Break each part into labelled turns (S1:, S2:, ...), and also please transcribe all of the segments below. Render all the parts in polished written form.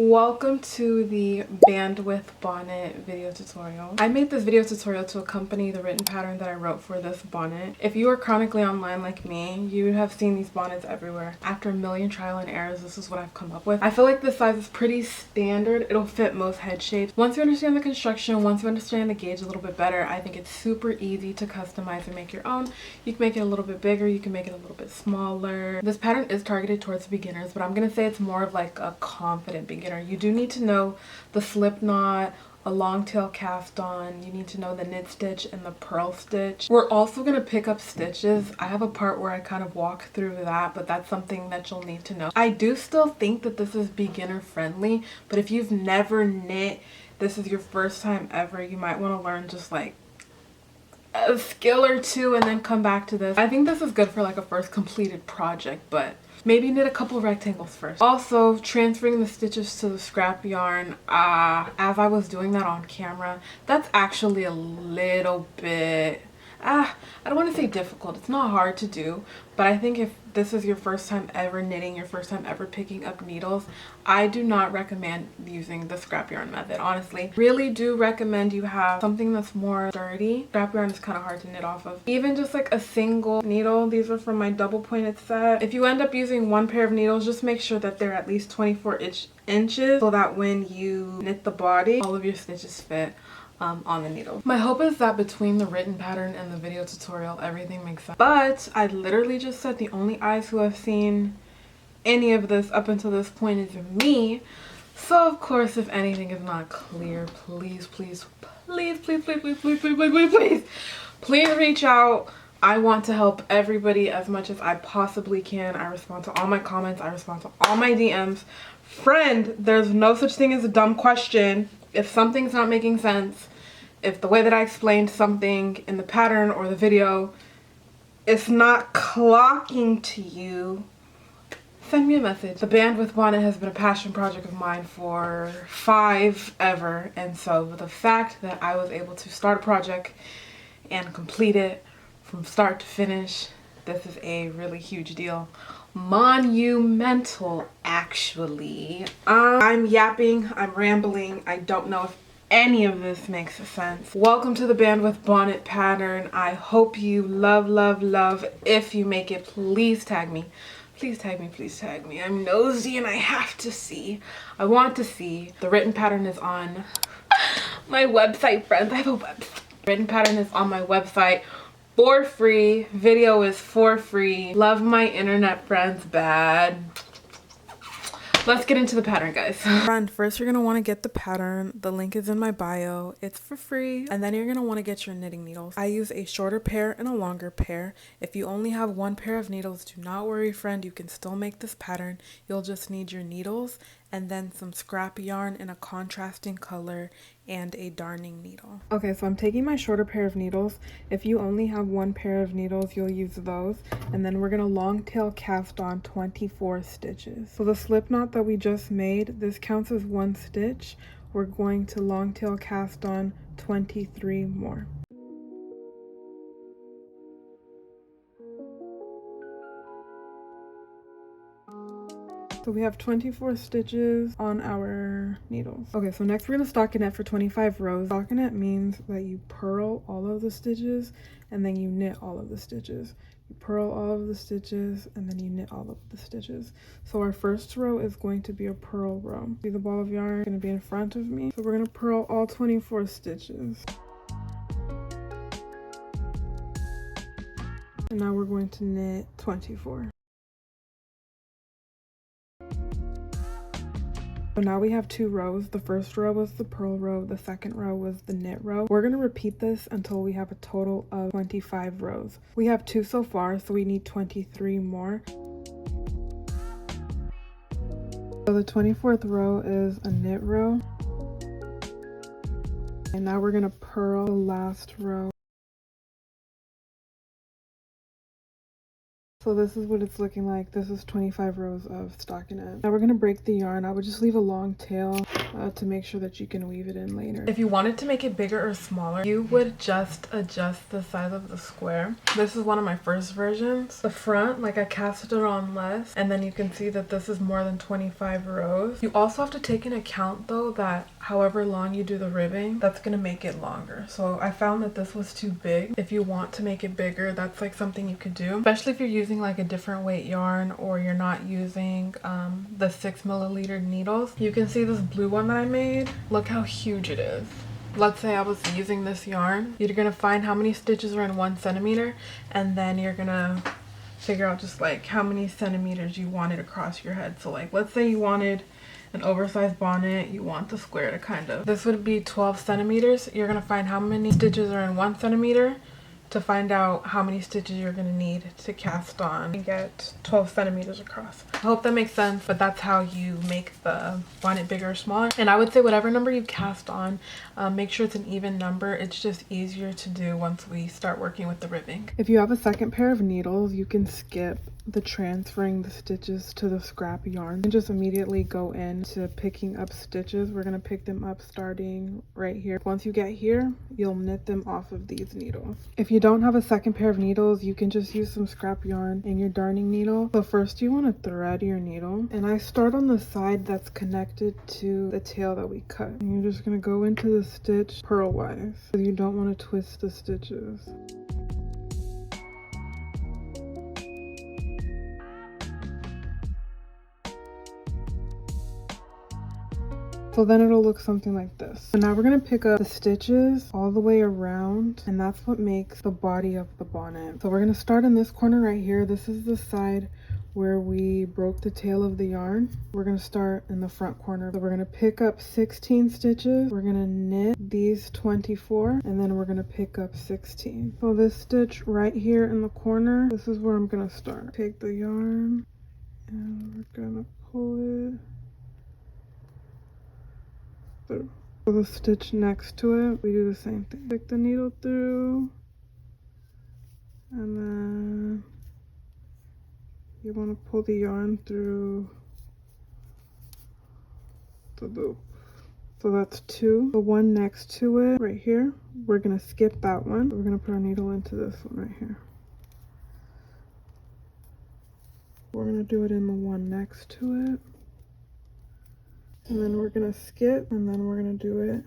S1: Welcome to the bandwidth bonnet video tutorial. I made this video tutorial to accompany the written pattern that I wrote for this bonnet. If you are chronically online like me, you would have seen these bonnets everywhere. After a million trial and errors, this is what I've come up with. I feel like this size is pretty standard. It'll fit most head shapes. Once you understand the construction, once you understand the gauge a little bit better, I think it's super easy to customize and make your own. You can make it a little bit bigger, you can make it a little bit smaller. This pattern is targeted towards beginners, but I'm gonna say it's more of like a confident beginner. You do need to know the slip knot, a long tail cast on, you need to know the knit stitch and the purl stitch. We're also going to pick up stitches. I have a part where I kind of walk through that, but that's something that you'll need to know. I do still think that this is beginner friendly, but if you've never knit, this is your first time ever, you might want to learn just like a skill or two and then come back to this. I think this is good for like a first completed project, but maybe knit a couple rectangles first. Also, transferring the stitches to the scrap yarn, as I was doing that on camera, that's actually a little bit, I don't want to say difficult. It's not hard to do, but I think if this is your first time ever knitting, your first time ever picking up needles, I do not recommend using the scrap yarn method, honestly. Really do recommend you have something that's more sturdy. Scrap yarn is kind of hard to knit off of. Even just like a single needle, these are from my double pointed set. If you end up using one pair of needles, just make sure that they're at least 24 inches so that when you knit the body, all of your stitches fit on the needle. My hope is that between the written pattern and the video tutorial, everything makes sense. But I literally just said the only eyes who have seen any of this up until this point is me. So of course, if anything is not clear, please reach out. I want to help everybody as much as I possibly can. I respond to all my comments. I respond to all my DMs. Friend, there's no such thing as a dumb question. If something's not making sense, if the way that I explained something in the pattern or the video, it's not clocking to you, send me a message. The bandwidth bonnet has been a passion project of mine for 5 ever, and so the fact that I was able to start a project and complete it from start to finish, this is a really huge deal. Monumental, actually. I'm yapping, I'm rambling. I don't know if any of this makes sense. Welcome to the bandwidth bonnet pattern. I hope you love. If you make it, please tag me. Please tag me. I'm nosy and I have to see. I want to see. The written pattern is on my website, friends. I have a website. Written pattern is on my website for free. Video is for free. Love my internet friends bad. Let's get into the pattern, guys. Friend, first you're gonna want to get the pattern. The link is in my bio. It's for free. And then you're gonna want to get your knitting needles. I use a shorter pair and a longer pair. If you only have one pair of needles, do not worry, friend. You can still make this pattern. You'll just need your needles and then some scrap yarn in a contrasting color and a darning needle. Okay, so I'm taking my shorter pair of needles. If you only have one pair of needles, you'll use those. And then we're gonna long tail cast on 24 stitches. So the slip knot that we just made, this counts as 1 stitch. We're going to long tail cast on 23 more. So we have 24 stitches on our needles. Okay, so next we're gonna stockinette for 25 rows. Stockinette means that you purl all of the stitches and then you knit all of the stitches. You purl all of the stitches and then you knit all of the stitches. So our first row is going to be a purl row. See the ball of yarn gonna be in front of me. So we're gonna purl all 24 stitches. And now we're going to knit 24. So now we have 2 rows. The first row was the purl row, the second row was the knit row. We're gonna repeat this until we have a total of 25 rows. We have 2 so far, so we need 23 more. So the 24th row is a knit row. And now we're gonna purl the last row. So this is what it's looking like. This is 25 rows of stockinette. Now we're gonna break the yarn. I would just leave a long tail to make sure that you can weave it in later. If you wanted to make it bigger or smaller, you would just adjust the size of the square. This is one of my first versions. The front, like I casted it on less, and then you can see that this is more than 25 rows. You also have to take into account though that however long you do the ribbing, that's gonna make it longer. So I found that this was too big. If you want to make it bigger, that's like something you could do, especially if you're using like a different weight yarn or you're not using the 6 milliliter needles. You can see this blue one that I made. Look how huge it is. Let's say I was using this yarn, you're gonna find how many stitches are in 1 centimeter, and then you're gonna figure out just like how many centimeters you wanted across your head. So like, let's say you wanted an oversized bonnet, you want the square to kind of, this would be 12 centimeters. You're gonna find how many stitches are in 1 centimeter to find out how many stitches you're gonna need to cast on and get 12 centimeters across. I hope that makes sense, but that's how you make the bonnet bigger or smaller. And I would say whatever number you cast on, make sure it's an even number. It's just easier to do once we start working with the ribbing. If you have a second pair of needles, you can skip the transferring the stitches to the scrap yarn and just immediately go into picking up stitches. We're going to pick them up starting right here. Once you get here, you'll knit them off of these needles. If you don't have a second pair of needles, you can just use some scrap yarn and your darning needle. So first you want to thread your needle, and I start on the side that's connected to the tail that we cut. And you're just going to go into the stitch purlwise, so you don't want to twist the stitches. So then it'll look something like this. So now we're going to pick up the stitches all the way around, and that's what makes the body of the bonnet. So we're going to start in this corner right here. This is the side where we broke the tail of the yarn. We're going to start in the front corner. So we're going to pick up 16 stitches. We're going to knit these 24, and then we're going to pick up 16. So this stitch right here in the corner, this is where I'm going to start. Take the yarn and we're going to pull it through. So the stitch next to it, we do the same thing. Stick the needle through, and then you want to pull the yarn through the loop. So that's 2. The one next to it right here, we're going to skip that one. We're going to put our needle into this one right here. We're going to do it in the one next to it. And then we're going to skip, and then we're going to do it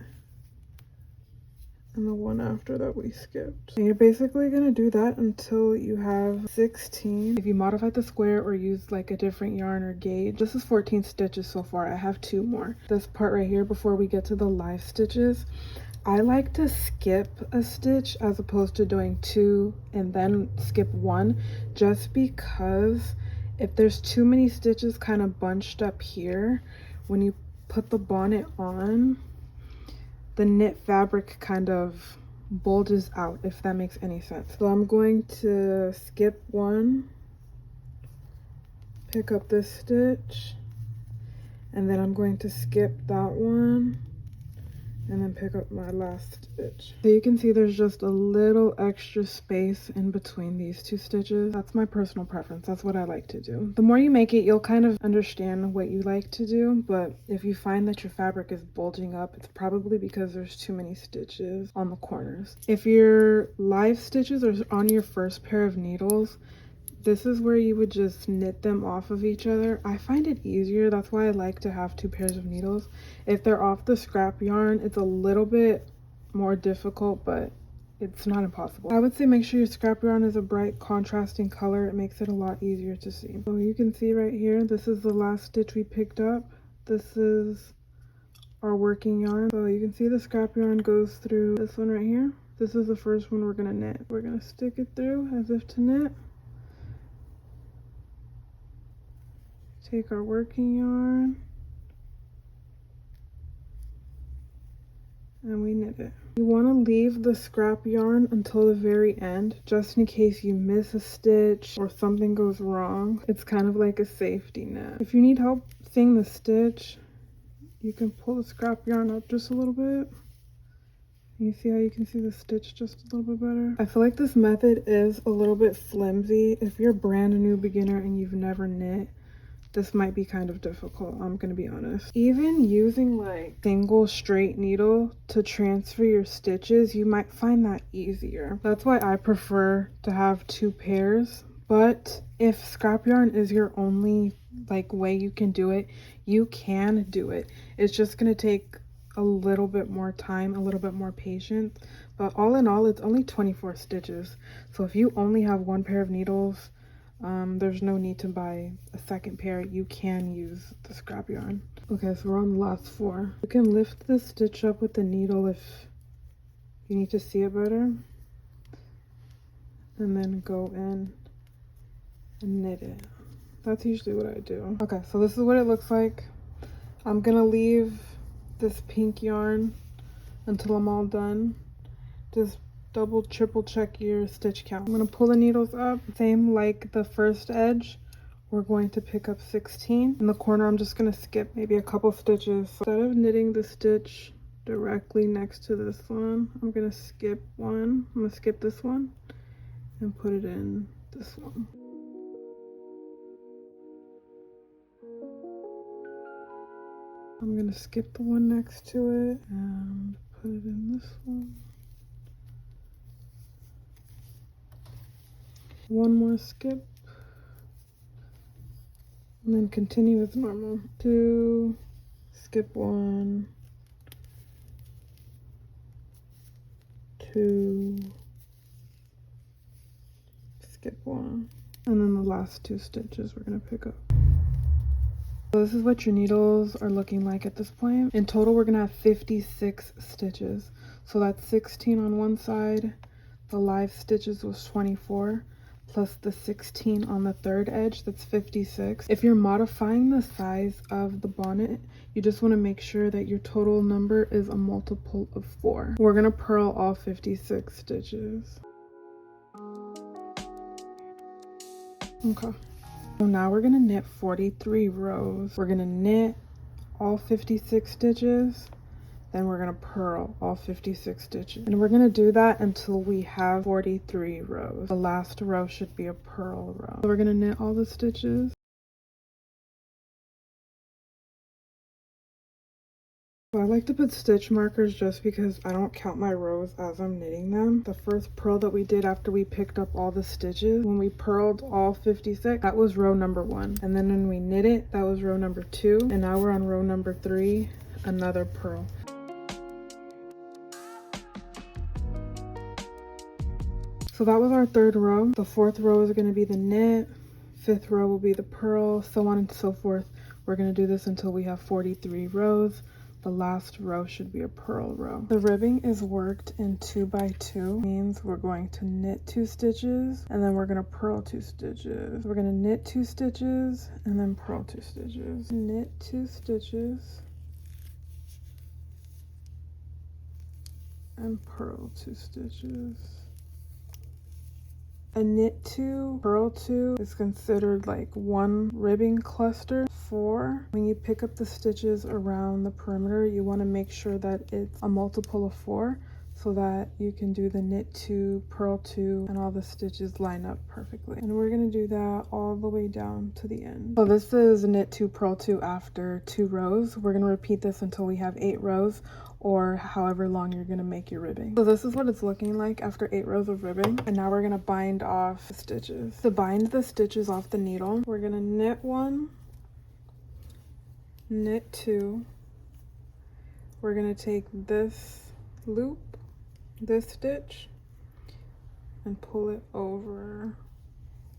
S1: in the one after that we skipped. And you're basically going to do that until you have 16. If you modified the square or used like a different yarn or gauge, this is 14 stitches so far. I have 2 more. This part right here before we get to the live stitches, I like to skip a stitch as opposed to doing 2 and then skip 1, just because if there's too many stitches kind of bunched up here, when you put the bonnet on, the knit fabric kind of bulges out, if that makes any sense. So I'm going to skip 1, pick up this stitch, and then I'm going to skip that one, and then pick up my last stitch. So you can see there's just a little extra space in between these 2 stitches. That's my personal preference. That's what I like to do. The more you make it, you'll kind of understand what you like to do, but if you find that your fabric is bulging up, it's probably because there's too many stitches on the corners. If your live stitches are on your first pair of needles, this is where you would just knit them off of each other. I find it easier. That's why I like to have 2 pairs of needles. If they're off the scrap yarn, it's a little bit more difficult, but it's not impossible. I would say make sure your scrap yarn is a bright contrasting color. It makes it a lot easier to see. So you can see right here, this is the last stitch we picked up. This is our working yarn. So you can see the scrap yarn goes through this one right here. This is the first one we're gonna knit. We're gonna stick it through as if to knit. Take our working yarn and we knit it. You want to leave the scrap yarn until the very end, just in case you miss a stitch or something goes wrong. It's kind of like a safety net. If you need help seeing the stitch, you can pull the scrap yarn up just a little bit. You see how you can see the stitch just a little bit better? I feel like this method is a little bit flimsy. If you're a brand new beginner and you've never knit, this might be kind of difficult, I'm gonna be honest. Even using like single straight needle to transfer your stitches, you might find that easier. That's why I prefer to have 2 pairs. But if scrap yarn is your only like way you can do it, you can do it. It's just gonna take a little bit more time, a little bit more patience, but all in all it's only 24 stitches. So if you only have 1 pair of needles, there's no need to buy a second pair. You can use the scrap yarn. Okay, so we're on the last 4. You can lift the stitch up with the needle if you need to see it better, and then go in and knit it. That's usually what I do. Okay, so this is what it looks like. I'm gonna leave this pink yarn until I'm all done. Just double, triple check your stitch count. I'm gonna pull the needles up, same like the first edge. We're going to pick up 16. In the corner, I'm just gonna skip maybe a couple stitches. So instead of knitting the stitch directly next to this one, I'm gonna skip one. I'm gonna skip this one and put it in this one. I'm gonna skip the one next to it and put it in this one. One more skip. And then continue as normal. 2, skip 1, 2, skip 1. And then the last 2 stitches we're gonna pick up. So this is what your needles are looking like at this point. In total, we're gonna have 56 stitches. So that's 16 on one side. The live stitches was 24, plus the 16 on the third edge, that's 56. If you're modifying the size of the bonnet, you just wanna make sure that your total number is a multiple of 4. We're gonna purl all 56 stitches. Okay. So now we're gonna knit 43 rows. We're gonna knit all 56 stitches, then we're gonna purl all 56 stitches. And we're gonna do that until we have 43 rows. The last row should be a purl row. So we're gonna knit all the stitches. So I like to put stitch markers just because I don't count my rows as I'm knitting them. The first purl that we did after we picked up all the stitches, when we purled all 56, that was row number 1. And then when we knit it, that was row number 2. And now we're on row number 3, another purl. So that was our 3rd row. The 4th row is going to be the knit. 5th row will be the purl, so on and so forth. We're going to do this until we have 43 rows. The last row should be a purl row. The ribbing is worked in 2x2, means we're going to knit 2 stitches and then we're going to purl 2 stitches. We're going to knit 2 stitches and then purl 2 stitches. Knit 2 stitches and purl 2 stitches. A knit 2, purl 2 is considered like one ribbing cluster. 4, when you pick up the stitches around the perimeter, you want to make sure that it's a multiple of 4 so that you can do the knit 2, purl 2, and all the stitches line up perfectly. And we're going to do that all the way down to the end. So this is knit 2, purl 2 after 2 rows. We're going to repeat this until we have 8 rows, or however long you're going to make your ribbing. So this is what it's looking like after 8 rows of ribbing. And now we're going to bind off the stitches. To bind the stitches off the needle, we're going to knit 1, knit 2. We're going to take this loop, this stitch, and pull it over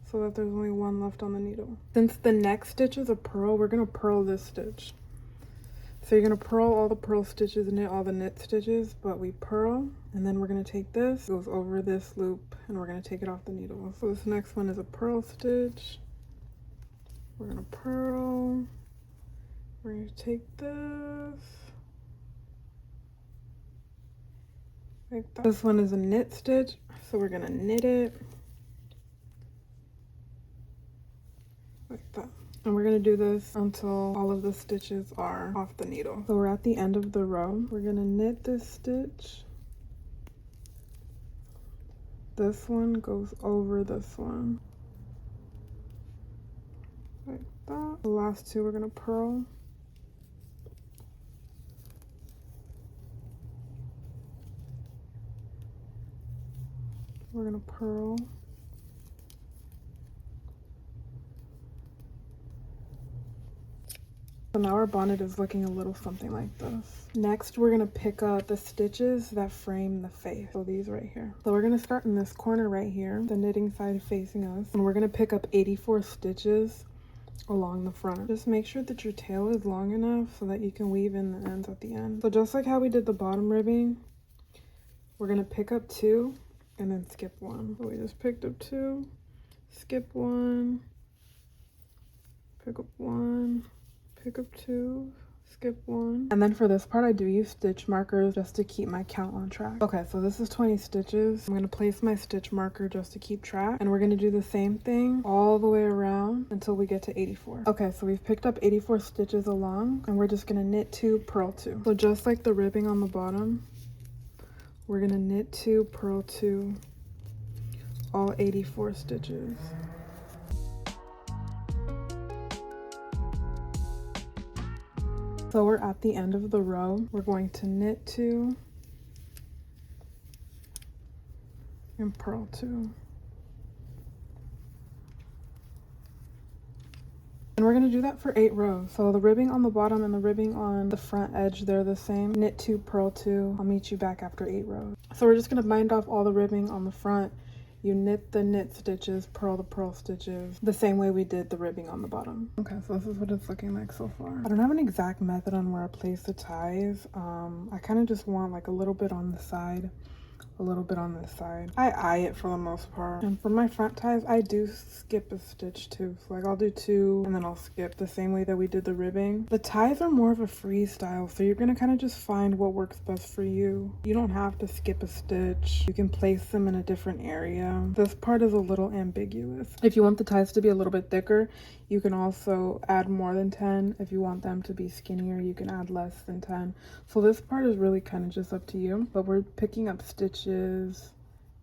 S1: so that there's only 1 left on the needle. Since the next stitch is a purl, we're going to purl this stitch. So you're going to purl all the purl stitches and knit all the knit stitches, but we purl, and then we're going to take this, goes over this loop, and we're going to take it off the needle. So this next one is a purl stitch. We're going to purl. We're going to take this. Like that. This one is a knit stitch, so we're going to knit it. Like that. And we're going to do this until all of the stitches are off the needle. So we're at the end of the row. We're going to knit this stitch. This one goes over this one. Like that. The last two we're gonna purl. We're gonna purl. So now our bonnet is looking a little something like this. Next, we're gonna pick up the stitches that frame the face. So these right here. So we're gonna start in this corner right here, the knitting side facing us, and we're gonna pick up 84 stitches along the front. Just make sure that your tail is long enough so that you can weave in the ends at the end. So just like how we did the bottom ribbing, we're gonna pick up 2 and then skip 1. So we just picked up 2, skip 1, pick up 1, pick up 2, skip 1. And then for this part, I do use stitch markers just to keep my count on track. Okay, so this is 20 stitches. I'm gonna place my stitch marker just to keep track, and we're gonna do the same thing all the way around until we get to 84. Okay, so we've picked up 84 stitches along, and we're just gonna knit 2, purl 2. So just like the ribbing on the bottom, we're gonna knit 2, purl 2, all 84 stitches. So we're at the end of the row. We're going to knit 2 and purl 2. And we're going to do that for 8 rows. So the ribbing on the bottom and the ribbing on the front edge, they're the same. Knit 2, purl 2. I'll meet you back after 8 rows. So we're just going to bind off all the ribbing on the front. You knit the knit stitches, purl the purl stitches, the same way we did the ribbing on the bottom. Okay, so this is what it's looking like so far. I don't have an exact method on where I place the ties. I kind of just want like a little bit on the side, a little bit on this side. I eye it for the most part. And for my front ties, I do skip a stitch too. So like I'll do 2 and then I'll skip the same way that we did the ribbing. The ties are more of a freestyle, so you're gonna kind of just find what works best for you. You don't have to skip a stitch. You can place them in a different area. This part is a little ambiguous. If you want the ties to be a little bit thicker, you can also add more than 10. If you want them to be skinnier, you can add less than 10. So this part is really kind of just up to you, but we're picking up stitches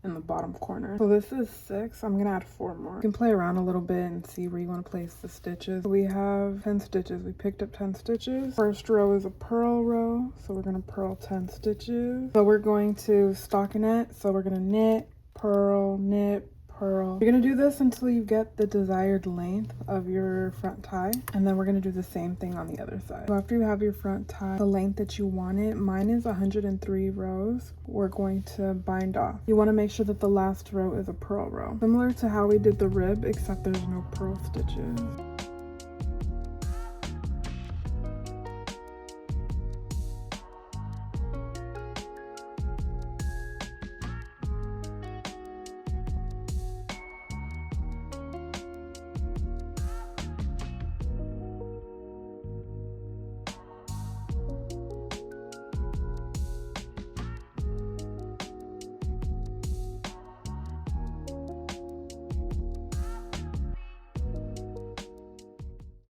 S1: in the bottom corner. So this is 6. I'm gonna add 4 more. You can play around a little bit and see where you want to place the stitches. We have 10 stitches. We picked up 10 stitches. First row is a purl row, so we're gonna purl 10 stitches. So we're going to stockinette. So we're gonna knit, purl, knit, purl. You're gonna do this until you get the desired length of your front tie, and then we're gonna do the same thing on the other side. So after you have your front tie the length that you want it, mine is 103 rows, we're going to bind off. You want to make sure that the last row is a purl row, similar to how we did the rib, except there's no purl stitches.